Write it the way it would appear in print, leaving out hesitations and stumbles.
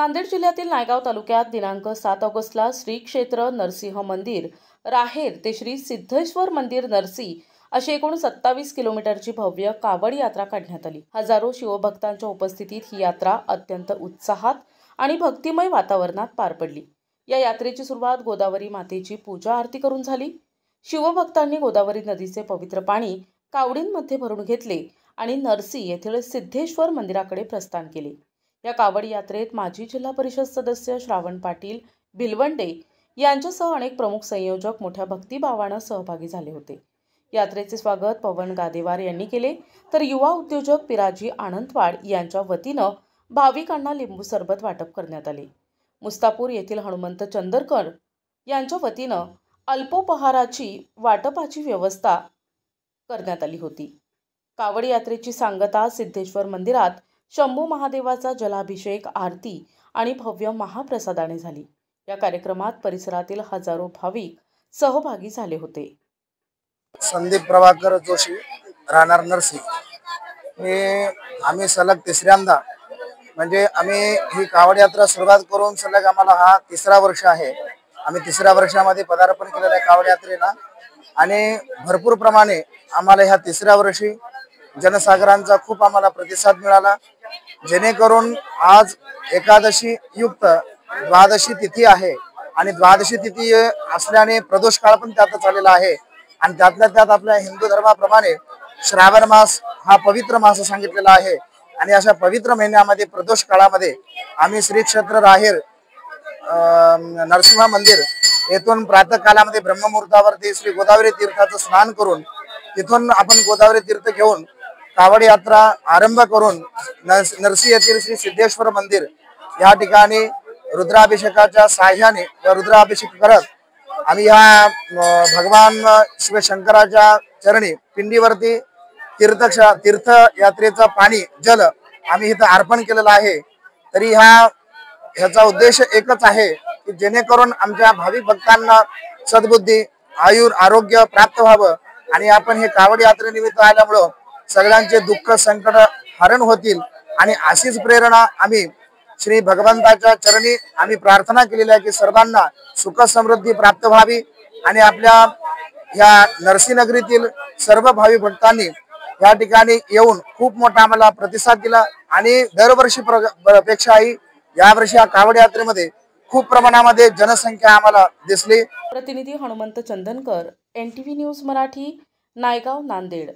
नांदेड जिल्ह्यातील नायगाव तालुक्यात दिनांक 7 ऑगस्टला श्री क्षेत्र नरसिंह मंदिर राहेर ते श्री सिद्धेश्वर मंदिर नरसी अशी एकूण 27 किलोमीटरची भव्य कावड यात्रा काढण्यात आली। हजारो शिवभक्तांच्या उपस्थितीत ही यात्रा अत्यंत उत्साहात आणि भक्तिमय वातावरणात पार पडली। या यात्रेची सुरुवात गोदावरी मातेची पूजा आरती करून झाली। शिवभक्तांनी गोदावरी नदीचे पवित्र पाणी कावडींमध्ये भरून घेतले आणि नरसी येथील सिद्धेश्वर मंदिराकडे प्रस्थान केले। या कावड यात्रेत माजी जिल्हा परिषद सदस्य श्रावण पाटील भिलवंडे यांच्यासह अनेक प्रमुख संयोजक मोठ्या भक्तिभावाने सहभागी झाले होते। यात्रेचे स्वागत पवन गादेवार यांनी केले, तर युवा उद्योजक पिराजी आनंदवाड यांच्या वतीने भाविकांना लिंबू सरबत वाटप करण्यात आले। मुस्तापूर येथील हनुमंत चंदरकर यांच्या वतीने अल्पोपहाराची वाटपाची व्यवस्था करण्यात आली होती। कावड यात्रेची सांगता सिद्धेश्वर मंदिरात शंभू महादेवाचा जलाभिषेक आरती आणि भव्य महाप्रसादाने झाली। या कार्यक्रमात परिसरातील हजारो भाविक सहभागी झाले होते। संदीप प्रभाकर जोशी राहणार नरसी हे आम्ही सलग तिसऱ्यांदा म्हणजे आम्ही ही कावड यात्रा सुरुवात करून सलग आम्हाला हा तिसरा वर्ष आहे। आम्ही तिसऱ्या वर्षामध्ये पदार्पण केलेलं आहे कावड यात्रेला आणि भरपूर प्रमाणे आम्हाला ह्या तिसऱ्या वर्षी जनसागरांचा खूप आम्हाला प्रतिसाद मिळाला, जेणेकरून आज एकादशी युक्त द्वादशी तिथी आहे आणि द्वादशी तिथी असल्याने प्रदोष काळ पण त्यात चाललेला आहे आणि त्यातल्या त्यात आपल्या हिंदू धर्माप्रमाणे श्रावण मास हा पवित्र मास सांगितलेला आहे आणि अशा पवित्र महिन्यामध्ये प्रदोष काळामध्ये आम्ही श्री क्षेत्र राहेर नरसिंह मंदिर येथून प्रातःकालामध्ये ब्रह्ममुहूर्तावरती श्री गोदावरी तीर्थाचं स्नान करून तिथून आपण गोदावरी तीर्थ घेऊन कावड यात्रा आरंभ करून नरसी येथील श्री सिद्धेश्वर मंदिर या ठिकाणी रुद्राभिषेकाच्या साह्याने व रुद्राभिषेक करत आम्ही ह्या भगवान शिवशंकराच्या चरणी पिंडीवरती तीर्थ यात्रेचं पाणी जल आम्ही इथं अर्पण केलेलं आहे। तरी ह्याचा उद्देश एकच आहे की जेणेकरून आमच्या भाविक भक्तांना सद्बुद्धी आरोग्य प्राप्त व्हावं आणि आपण हे कावड यात्रेनिमित्त आल्यामुळं सगळ्यांचे दुःख संकट हरण होतील आणि अशीच प्रेरणा आम्ही श्री भगवंताच्या चरणी आम्ही प्रार्थना केलेली आहे की सर्वांना सुख समृद्धी प्राप्त व्हावी आणि आपल्या ह्या नरसीनगरीतील सर्व भाविक भक्तांनी या ठिकाणी येऊन खूप मोठा आम्हाला प्रतिसाद दिला आणि दरवर्षी पेक्षाही यावर्षी या कावड यात्रेमध्ये खूप प्रमाणामध्ये जनसंख्या आम्हाला दिसली। प्रतिनिधी हनुमंत चंदनकर, NTV न्यूज मराठी, नायगाव, नांदेड।